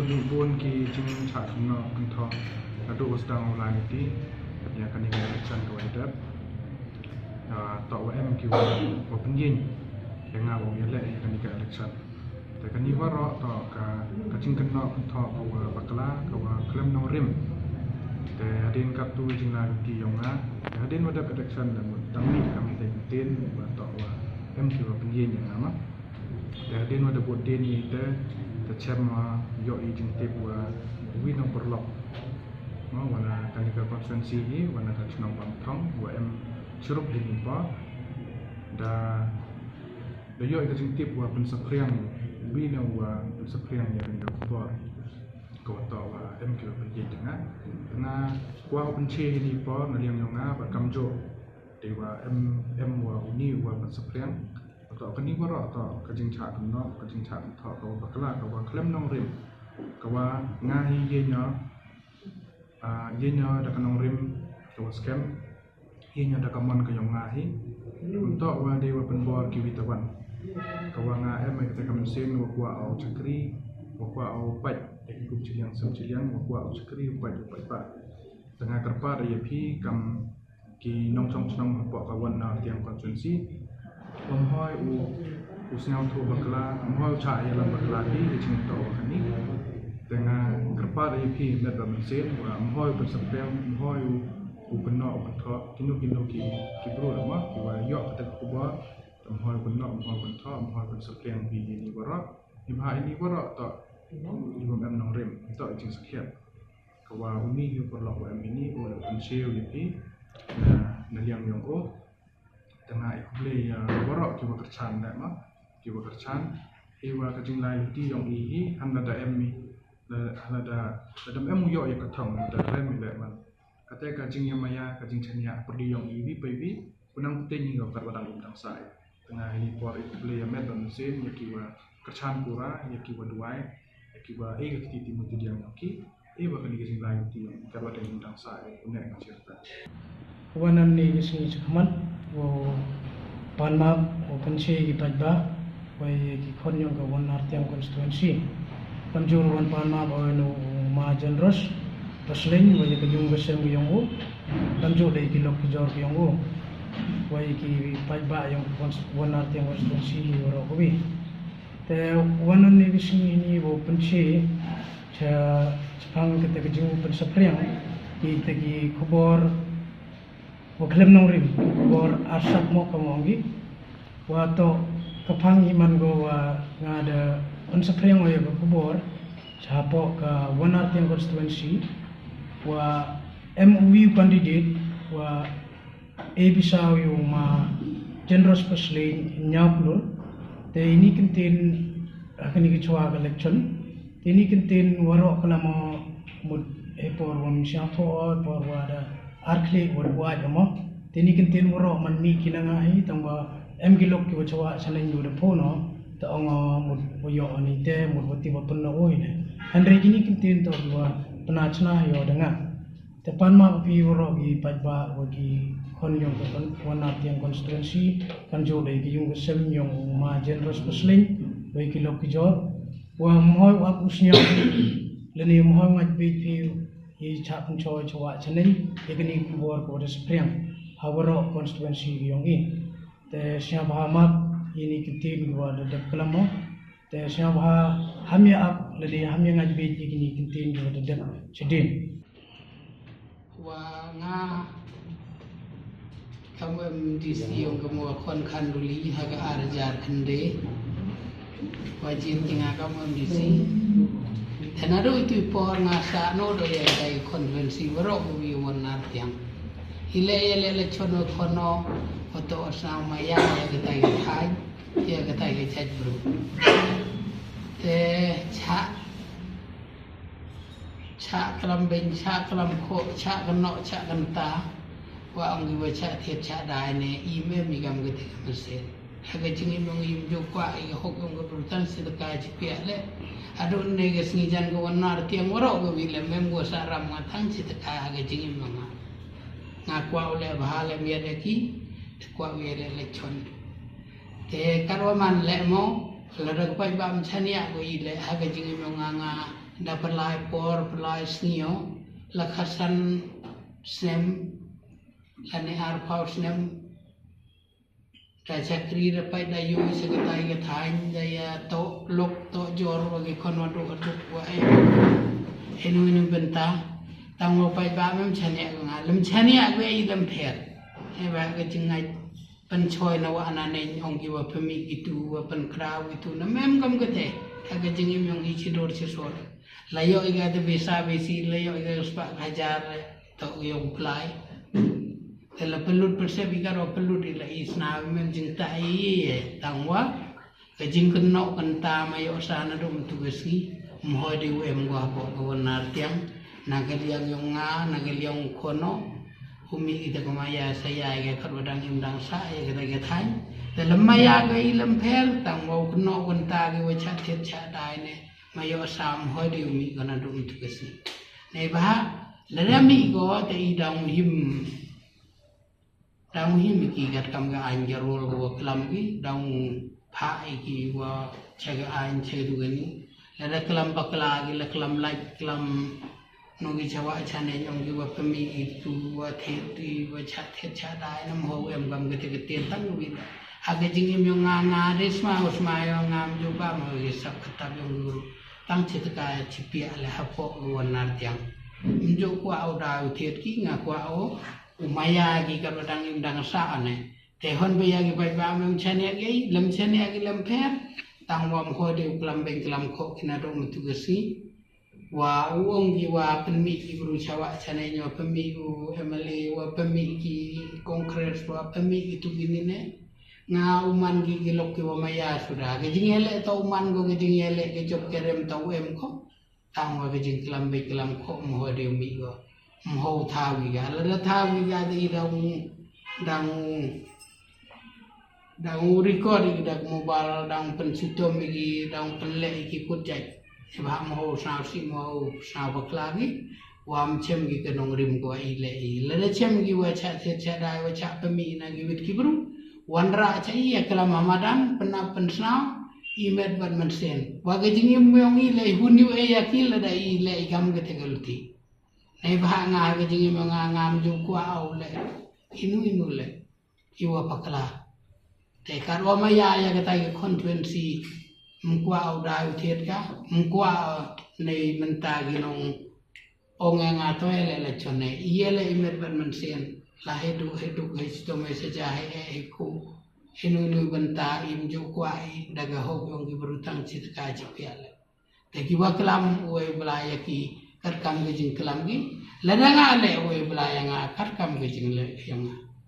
pun ki jing chat no untuk adu sedang online ti yang kan ini election ke wadap tau em ki wa penyin dengan wa yele kan ini electionแต่kan ni waro to ka jing kan no untuk wa bakla ka wa klem no rimแต่adin kap tu jing la ki yonga adin wadap election dan tami kami tin wa to wa em ki wa penyin yang namaแต่adin wadap bodin ni te tercema yo ijing tip wa win nomor lok no wana kanika konferensi ni wana kacnong bangtong wa em surup di pa da yo ijing tip wa pensapriang win wa pensapriang yang dah kubur ko to wa em ke penjing dengan kwa penche ni pa na liang yonga ba kamjo dewa em wa uni wa pensapriang atau kan ni baru atau kajing chat no kajing chat atau kau bakla kau klem nong rim kau ngahi yenya dah kanong rim kau scam yenya dah kaman kau yang ngahi untuk wa dewa penbor kiwitawan kau ngahi mereka kamen sen wakwa au cakri wakwa au pat ikut ciliang semciliang wakwa au cakri pat tengah kerpa ada yapi kam ki nong chong chong pok kawan na tiang konsensi hoi usnyau tu bakla hoi cha ya lam bakla di cing to kani dengan kerpa ip met ba mesin wa hoi bersepem hoi beno beto kinu ki bro ma wa yo kata kuba hoi beno hoi beto hoi bersepem bi ni bara ini bara to ibum em nong rem to cing sekian kawa uni yu perlo wa ini wa penseu ip na liang yong o tengah ikut warok kiwa kercan dah mah kiwa kercan iwa kacing lain di yang ini handa da emmi handa em yo ya ketang da rem le man kata kacing yang maya kacing cenia perdi yang ini baby punang putih ni kau wadang undang saya tengah ini por ikut yang met dan mesin ya kiwa kercan pura ya kiwa duai ya kiwa kita timu tu yang ki iwa kacing lain di yang wadang undang saya punya yang cerita wanan ni kisah cakaman wo panmap wo penche ki pajba wai ki khonyong ka wan artiam constituency panjur wan panmap no ma generous pasling wai ka yung besem ki yong panjur dei ki lok ki jor ki yong wai ki pajba yung wan artiam constituency waro kobi te wanan ni kisah ni wo penche cha chapang kete ka jing pensapriang ki te ki khobor waklem nong rim bor asak mo kamongi wato kapang iman go wa ngada pensapriang o yago bor chapo ka Wanartiang constituency wa MOU candidate wa ebisaw yung ma generous pasling nyaplo te ini kentin akani kichwa election te ini kentin waro kala mo mud epor won siapo por wada arkli wad mo tini kentin woro manni kinangai tangwa gilok ki wachawa saling do phono ta ongo moyo ani te murwati bapun no oine andre kini kentin to wa penachna yo dengan tepan ma pi woro gi pajba wagi khonyong kon Wanartiang constituency kan jo dei gi yung sem yung ma generous pasling wai ki lok ki jor wa moy wa kusnya leni moy ma pi ye cha pun choy chowa chanin yekini kubor ko respriang hawaro constituency yongi te syabha map ini kitin gwa de kalamo te syabha hamya ap ledi hamya ngajbe yekini kitin gwa de chedin wa nga kamem disi yung kamo kon khanduli haga arjar khande wajin tinga kamem disi Tenaru itu por ngasa no do ya dai konvensi waro wi Wanartiang ile chono kono foto sama ya kita hai ya kita chat bro te cha kalam ben cha kalam ko cha kano cha kanta wa ang wa cha thiet cha dai ne email mi gam gete kamse haga jingi mong yum jo kwa I hok ng ko tan sidaka chipia le adun ne ges ni jan ko Wanartiang waro ko wi le mem go saram ngatang sidaka haga jingi mong ngakwa oleh bahale miade ki kwa wi le lechon te karwaman le mo la rak pai bam chania ko I le haga jingi mong nga da pelai por pelai snio la khasan sem lane ar pau snem da chakri da pai da yu segatai ga thain da ya to lok to jor wa ge kon wa do wa enu benta tang mo pai ba mem chane nga lem chane a ge lem phet e ba ge jingai pen choi na wa anane ong ki wa pemi gitu wa pen kraw gitu na mem kam ke te aga jingim yong hi chidor chisor layo iga de besa besi layo iga uspa hajar to yong plai tela pelut persep iga ro pelut ila isna mem jing tai tangwa ke jing kenok kenta mayo sana dum tugasi mohoi de em gua po ko nar tiang nagaliang yong nga nagaliang kono umi kita kemaya saya ke kadang imdang saya kita thai dalam maya ke ilam pel tang mau keno konta ke wachat thiet cha dai ne mayo sam hoi de umi kana dum tu kesi nei ba lerami go te idang him ki gat kam ga an jarol go klam ki dang pha ki wa chaga an che du gani la klam bakla gi la klam like klam nungi jawa chane yong gi wa pemi itu wa theti wa cha dai nam ho em gam gete gete tan wi aga jing im yong nga resma usma yong ngam ju ba mo gi sak kitab yong guru tang chit ka chipi ala hapo wa nar tiang njo kwa au da thet ki nga kwa au umaya gi ka dang im dang sa ane te hon be ya gi bai ba mem chane gi lem pher tang wam ho de klam beng klam kho kina do mutu gasi wa uong gi wa pemi ki bru chawa chane nyo pemi u emale wa pemi ki konkret wa pemi itu gini ne nga uman gi lok ki wa maya sudah ge jingele to uman go ge jingele ge job kerem to em ko tang wa ge jing klam be klam ko mo de mi go mo tha wi ga la tha wi ga de dang record dak mobile dang pensutom gi dang penle ki putjai sebab mau saksi mau sabak lagi wam cem gi kenong rim ko ile le cem gi wa cha dai wa cha pemi na gi wit kibru wanra cha iya kala mamadan pena pensna imet ban mensen wa ge jingim yong ile huni e yakil da ile gam ge tegalti nei ba nga ge jingim nga ngam ju kwa au le inu le iwa pakla te karwa maya ya ge tai konvensi mukwa au dai thiet ka mukwa nei menta ginong onge nga to ele le chone yele imet ban mensen la hedu ke sto me se ja he ku inu benta im ju kwa I daga ho yong gi berutang chit ka jipiale te ki wa klam we blaya ki kar kam ge jing klam gi la nga le we blaya nga kar kam ge jing le yang